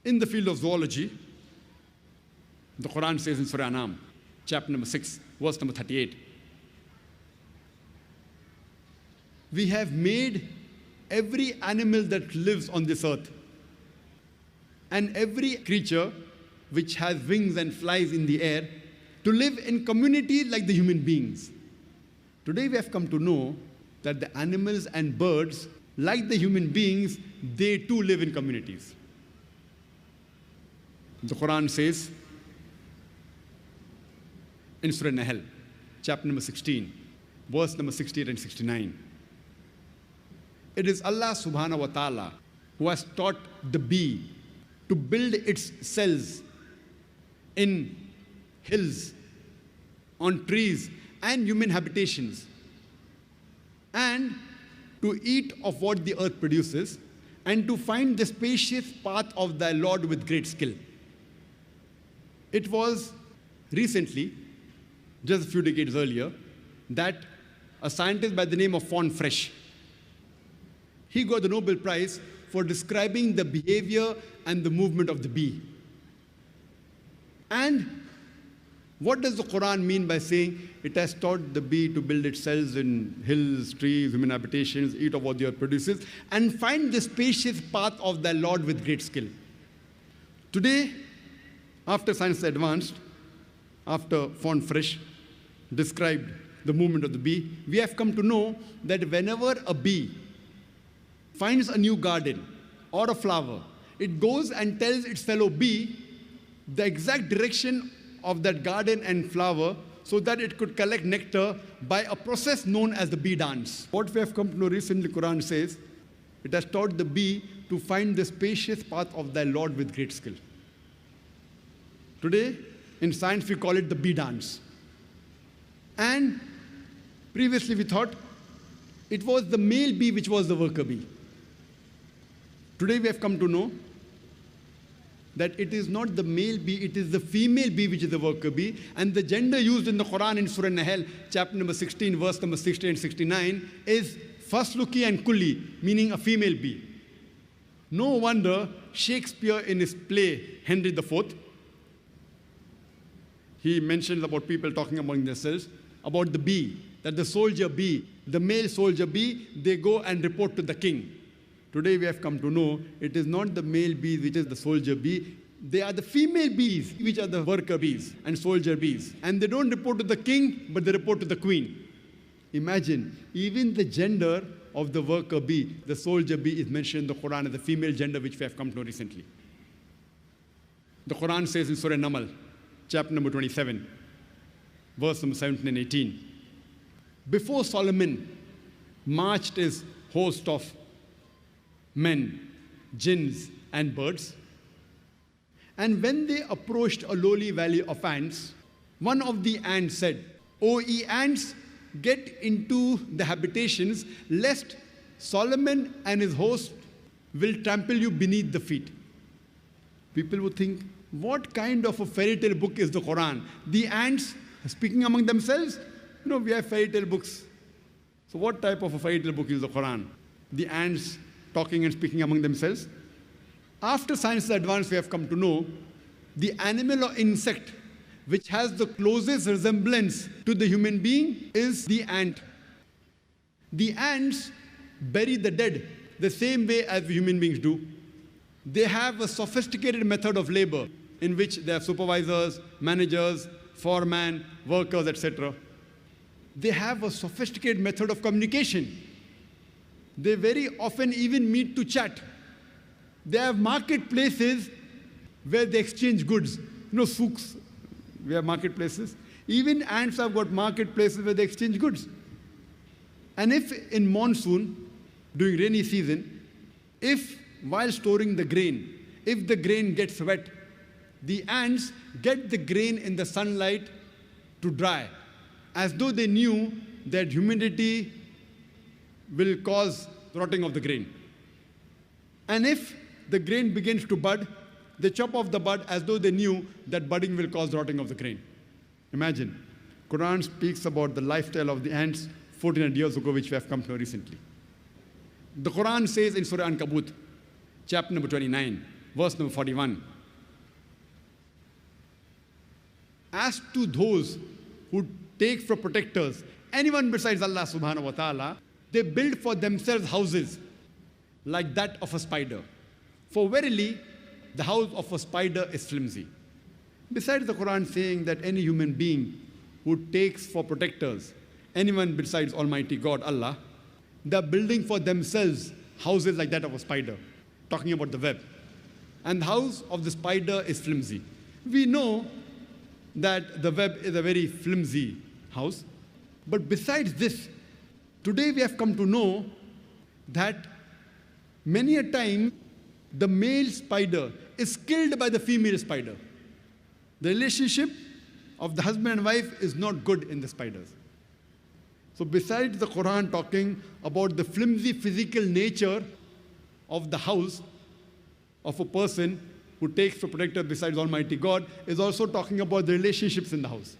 In the field of zoology, the Quran says in Surah Anam, chapter number 6, verse number 38, we have made every animal that lives on this earth and every creature which has wings and flies in the air to live in community like the human beings. Today we have come to know that the animals and birds, like the human beings, they too live in communities. The Quran says in Surah Nahl, chapter number 16, verse number 68 and 69, it is Allah subhanahu wa ta'ala who has taught the bee to build its cells in hills, on trees and human habitations, and to eat of what the earth produces, and to find the spacious path of thy Lord with great skill. It was recently, just a few decades earlier, that a scientist by the name of von Frisch, he got the Nobel Prize for describing the behavior and the movement of the bee. And what does the Quran mean by saying it has taught the bee to build its cells in hills, trees, human habitations, eat of what the earth produces, and find the spacious path of thy Lord with great skill? Today, after science advanced, after von Frisch described the movement of the bee, we have come to know that whenever a bee finds a new garden or a flower, it goes and tells its fellow bee the exact direction of that garden and flower so that it could collect nectar by a process known as the bee dance. What we have come to know recently, Quran says, it has taught the bee to find the spacious path of thy Lord with great skill. Today, in science, we call it the bee dance. And previously we thought it was the male bee which was the worker bee. Today we have come to know that it is not the male bee, it is the female bee which is the worker bee. And the gender used in the Quran in Surah Nahl, chapter number 16, verse number 60 and 69, is fasluki and kulli, meaning a female bee. No wonder Shakespeare in his play, Henry IV, he mentions about people talking among themselves, about the bee, that the soldier bee, the male soldier bee, they go and report to the king. Today we have come to know it is not the male bee which is the soldier bee, they are the female bees which are the worker bees and soldier bees. And they don't report to the king, but they report to the queen. Imagine, even the gender of the worker bee, the soldier bee, is mentioned in the Quran as the female gender which we have come to know recently. The Quran says in Surah Namal, chapter number 27, verse number 17 and 18. Before Solomon marched his host of men, jinns, and birds, and when they approached a lowly valley of ants, one of the ants said, O ye ants, get into the habitations, lest Solomon and his host will trample you beneath the feet. People would think, what kind of a fairy tale book is the Quran? The ants speaking among themselves? We have fairy tale books. So what type of a fairy tale book is the Quran? The ants talking and speaking among themselves? After science advanced, we have come to know the animal or insect which has the closest resemblance to the human being is the ant. The ants bury the dead the same way as human beings do. They have a sophisticated method of labor in which they have supervisors, managers, foremen, workers, etc. They have a sophisticated method of communication. They very often even meet to chat. They have marketplaces where they exchange goods. Souks, we have marketplaces. Even ants have got marketplaces where they exchange goods. And if in monsoon, during rainy season, if while storing the grain, if the grain gets wet, the ants get the grain in the sunlight to dry, as though they knew that humidity will cause rotting of the grain. And if the grain begins to bud, they chop off the bud as though they knew that budding will cause rotting of the grain. Imagine, Quran speaks about the lifestyle of the ants 1400 years ago, which we have come to know recently. The Quran says in Surah Ankabut, chapter number 29, verse number 41. As to those who take for protectors anyone besides Allah subhanahu wa ta'ala, they build for themselves houses like that of a spider. For verily, the house of a spider is flimsy. Besides the Quran saying that any human being who takes for protectors anyone besides Almighty God, Allah, they're building for themselves houses like that of a spider, talking about the web. And the house of the spider is flimsy. We know that the web is a very flimsy house. But besides this, today we have come to know that many a time the male spider is killed by the female spider. The relationship of the husband and wife is not good in the spiders. So besides the Quran talking about the flimsy physical nature of the house of a person who takes for protector besides Almighty God, is also talking about the relationships in the house.